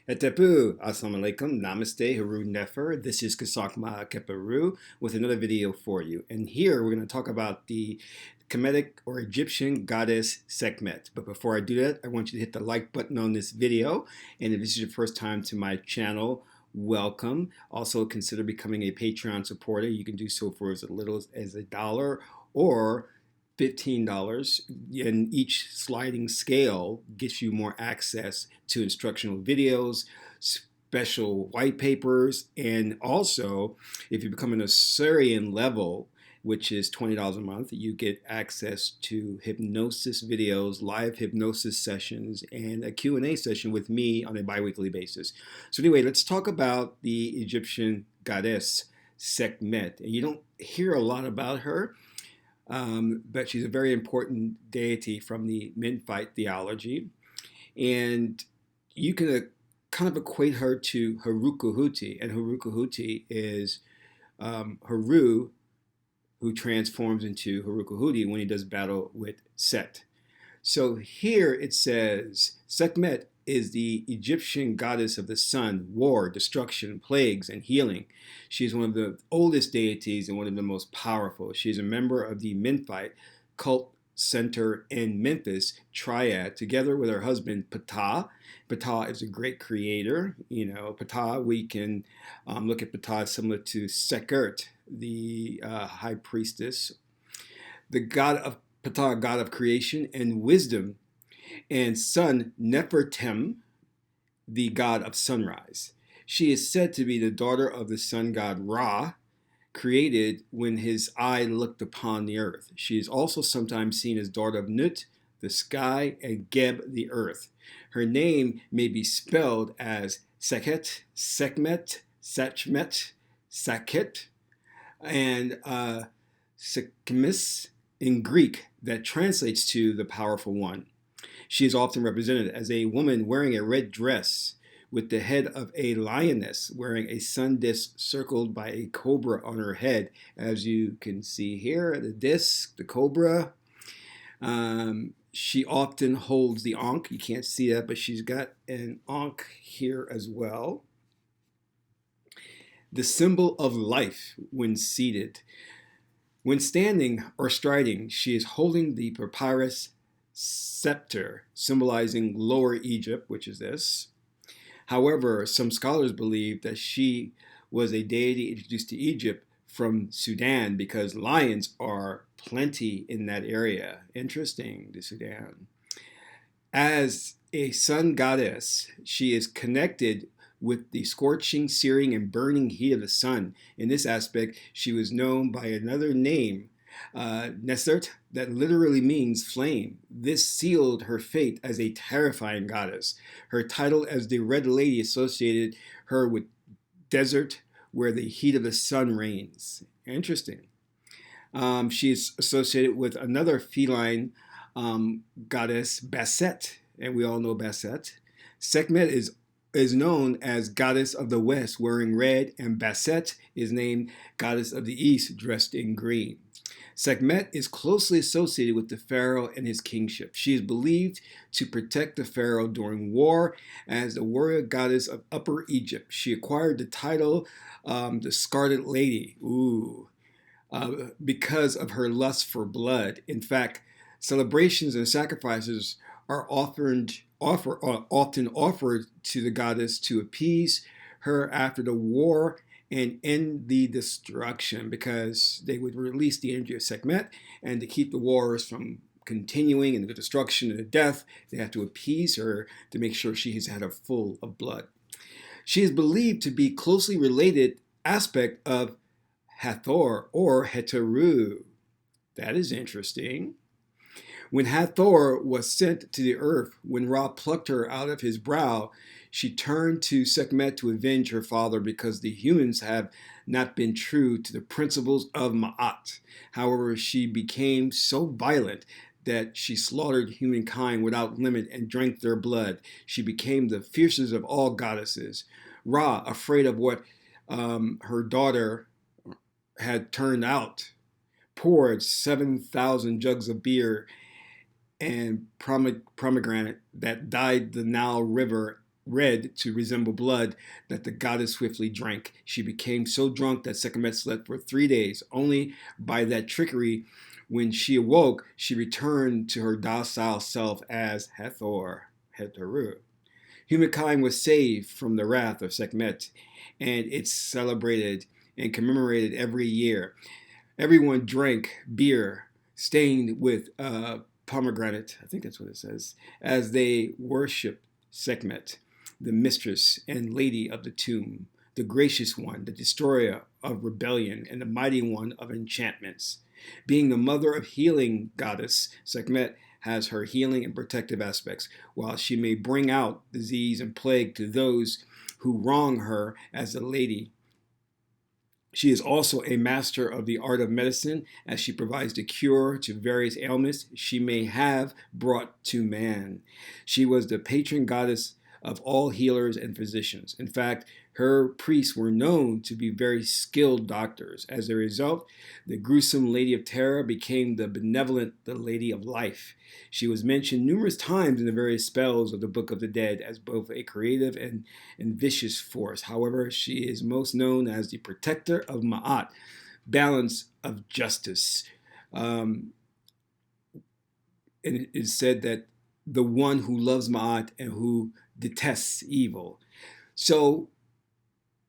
Etepu, Assalamu alaikum, Namaste, Haru Nefer. This is Kasakma Keperu with another video for you. And here we're going to talk about the Kemetic or Egyptian goddess Sekhmet. But before I do that, I want you to hit the like button on this video. And if this is your first time to my channel, welcome. Also consider becoming a Patreon supporter. You can do so for as little as $1 or $15, and each sliding scale gets you more access to instructional videos, special white papers, and also if you become an Assyrian level, which is $20 a month, you get access to hypnosis videos, live hypnosis sessions, and a Q&A session with me on a bi-weekly basis. So anyway, let's talk about the Egyptian goddess Sekhmet. You don't hear a lot about her. But she's a very important deity from the Memphite theology. And you can kind of equate her to Haru-Kuhuti. And Haru-Kuhuti is Haru, who transforms into Haru-Kuhuti when he does battle with Set. So here it says, Sekhmet is the Egyptian goddess of the sun, war, destruction, plagues, and healing. She is one of the oldest deities and one of the most powerful. She is a member of the Memphite cult center in Memphis triad, together with her husband Ptah. Ptah is a great creator. You know, Ptah, we can look at Ptah similar to Sekert, the high priestess, the god of Ptah, god of creation and wisdom, and son Nefertem, the god of sunrise. She is said to be the daughter of the sun god Ra, created when his eye looked upon the earth. She is also sometimes seen as daughter of Nut, the sky, and Geb, the earth. Her name may be spelled as Sekhet, Sekhmet, Sechmet, Sakhet, and Sekmis in Greek, that translates to the powerful one. She is often represented as a woman wearing a red dress with the head of a lioness, wearing a sun disk circled by a cobra on her head. As you can see here, the disc, the cobra. She often holds the ankh. You can't see that, but she's got an ankh here as well. The symbol of life when seated. When standing or striding, she is holding the papyrus scepter, symbolizing Lower Egypt, which is this. However, some scholars believe that she was a deity introduced to Egypt from Sudan because lions are plenty in that area. Interesting, the Sudan. As a sun goddess, she is connected with the scorching, searing, and burning heat of the sun. In this aspect, she was known by another name, Nesert, that literally means flame. This sealed her fate as a terrifying goddess. Her title as the Red Lady associated her with desert where the heat of the sun reigns. Interesting. She is associated with another feline goddess, Bastet, and we all know Bastet. Sekhmet is known as goddess of the west, wearing red, and Bastet is named goddess of the east, dressed in green. Sekhmet is closely associated with the pharaoh and his kingship. She is believed to protect the pharaoh during war as the warrior goddess of Upper Egypt. She acquired the title the Scarlet Lady, because of her lust for blood. In fact, celebrations and sacrifices are often offered to the goddess to appease her after the war and end the destruction, because they would release the energy of Sekhmet, and to keep the wars from continuing and the destruction and the death, they have to appease her to make sure she has had her full of blood. She is believed to be closely related aspect of Hathor or Heteru. That is interesting. When Hathor was sent to the earth, when Ra plucked her out of his brow, she turned to Sekhmet to avenge her father because the humans have not been true to the principles of Ma'at. However, she became so violent that she slaughtered humankind without limit and drank their blood. She became the fiercest of all goddesses. Ra, afraid of what her daughter had turned out, poured 7,000 jugs of beer and pomegranate that dyed the Nile River red to resemble blood that the goddess swiftly drank. She became so drunk that Sekhmet slept for 3 days. Only by that trickery, when she awoke, she returned to her docile self as Hathor-Sekhmet. Humankind was saved from the wrath of Sekhmet, and it's celebrated and commemorated every year. Everyone drank beer stained with pomegranate, I think that's what it says, as they worshiped Sekhmet, the mistress and lady of the tomb, the gracious one, the destroyer of rebellion, and the mighty one of enchantments. Being the mother of healing goddess, Sekhmet has her healing and protective aspects, while she may bring out disease and plague to those who wrong her as a lady. She is also a master of the art of medicine, as she provides the cure to various ailments she may have brought to man. She was the patron goddess of all healers and physicians. In fact, her priests were known to be very skilled doctors. As a result, the gruesome Lady of Terror became the benevolent, the Lady of Life. She was mentioned numerous times in the various spells of the Book of the Dead as both a creative and vicious force. However, she is most known as the protector of Ma'at, balance of justice. And it is said that the one who loves Ma'at and who detests evil. So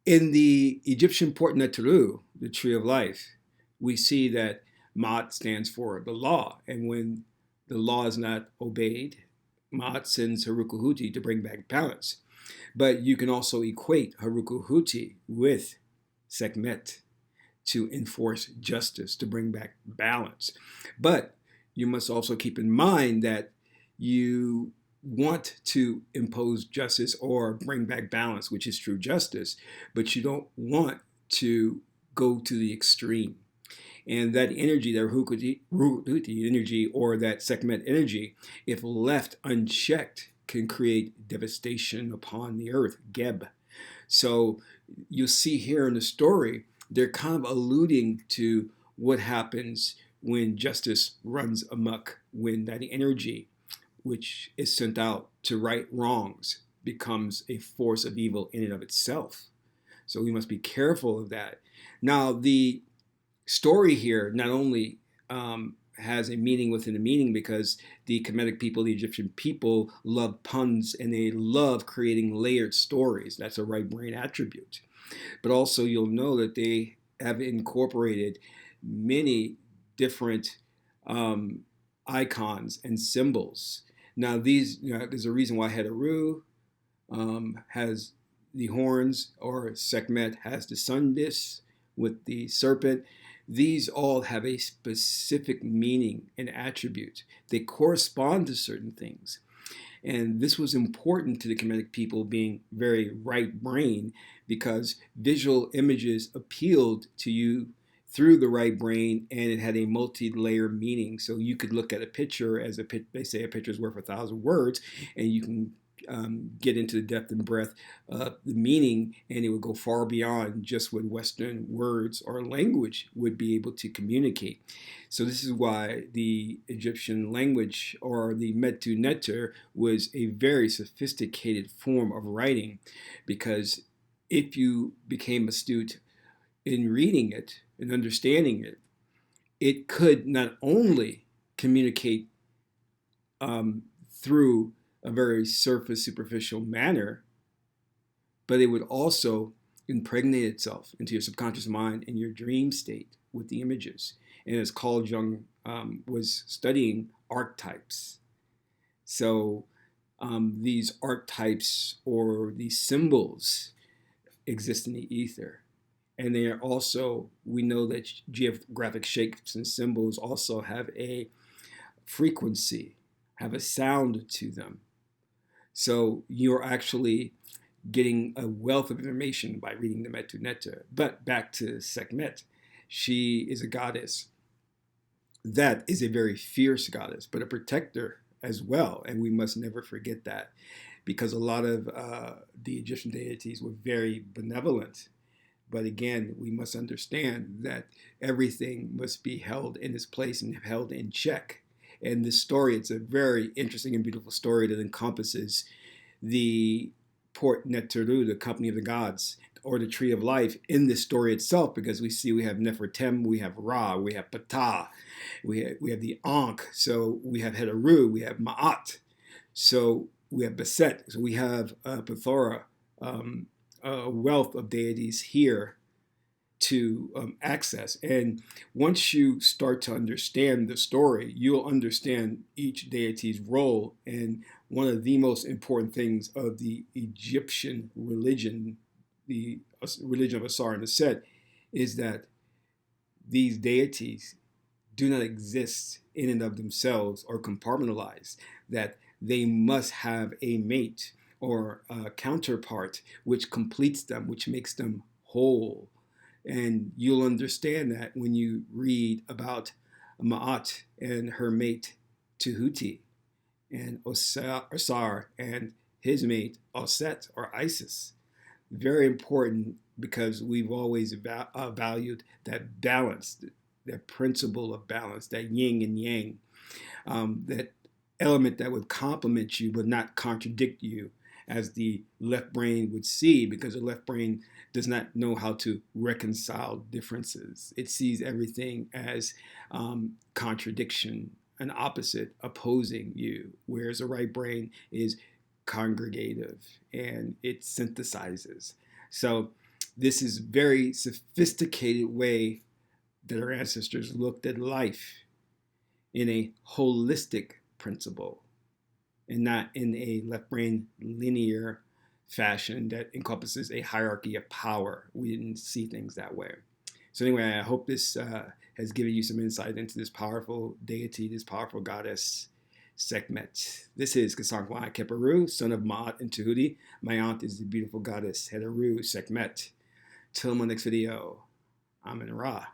in the Egyptian Port Neteru, the Tree of Life, we see that Ma'at stands for the law. And when the law is not obeyed, Ma'at sends Harukuhuti to bring back balance. But you can also equate Harukuhuti with Sekhmet to enforce justice, to bring back balance. But you must also keep in mind that you want to impose justice or bring back balance, which is true justice, but you don't want to go to the extreme. And that energy, that Ruhuti energy or that Sekhmet energy, if left unchecked, can create devastation upon the earth, Geb. So you'll see here in the story, they're kind of alluding to what happens when justice runs amok, when that energy, which is sent out to right wrongs, becomes a force of evil in and of itself. So we must be careful of that. Now, the story here not only has a meaning within a meaning, because the Kemetic people, the Egyptian people, love puns and they love creating layered stories. That's a right brain attribute. But also you'll know that they have incorporated many different icons and symbols. Now there's a reason why Hathor has the horns, or Sekhmet has the sun disk with the serpent. These all have a specific meaning and attribute. They correspond to certain things. And this was important to the Kemetic people, being very right brain, because visual images appealed to you through the right brain, and it had a multi-layer meaning. So you could look at a picture as they say a picture is worth 1,000 words, and you can get into the depth and breadth of the meaning, and it would go far beyond just what Western words or language would be able to communicate. So this is why the Egyptian language, or the Metu Neter, was a very sophisticated form of writing, because if you became astute in reading it and understanding it, it could not only communicate through a very surface, superficial manner, but it would also impregnate itself into your subconscious mind and your dream state with the images. And as Carl Jung was studying archetypes. So these archetypes, or these symbols, exist in the ether. And they are also, we know that geographic shapes and symbols also have a frequency, have a sound to them. So you're actually getting a wealth of information by reading the Metu Neter. But back to Sekhmet, she is a goddess that is a very fierce goddess, but a protector as well. And we must never forget that, because a lot of the Egyptian deities were very benevolent. But again, we must understand that everything must be held in its place and held in check. And this story, it's a very interesting and beautiful story that encompasses the Port Neteru, the company of the gods, or the tree of life in this story itself, because we have Nefertem, we have Ra, we have Ptah, we have the Ankh, so we have Heteru, we have Ma'at, so we have Beset, so we have a plethora, a wealth of deities here to access. And once you start to understand the story, you'll understand each deity's role. And one of the most important things of the Egyptian religion, the religion of Asar and Set, is that these deities do not exist in and of themselves or compartmentalized, that they must have a mate or a counterpart which completes them, which makes them whole. And you'll understand that when you read about Ma'at and her mate Tehuti, and Osar and his mate Oset or Isis. Very important, because we've always valued that balance, that principle of balance, that yin and yang, that element that would complement you but not contradict you, as the left brain would see, because the left brain does not know how to reconcile differences. It sees everything as contradiction, an opposite, opposing you, whereas the right brain is congregative and it synthesizes. So this is a very sophisticated way that our ancestors looked at life, in a holistic principle and not in a left brain linear fashion that encompasses a hierarchy of power. We didn't see things that way. So anyway, I hope this has given you some insight into this powerful deity, this powerful goddess, Sekhmet. This is Hathor-Sekhmet, son of Ma'at and Tehuti. My aunt is the beautiful goddess Hathor-Sekhmet. Till my next video, I'm in Ra.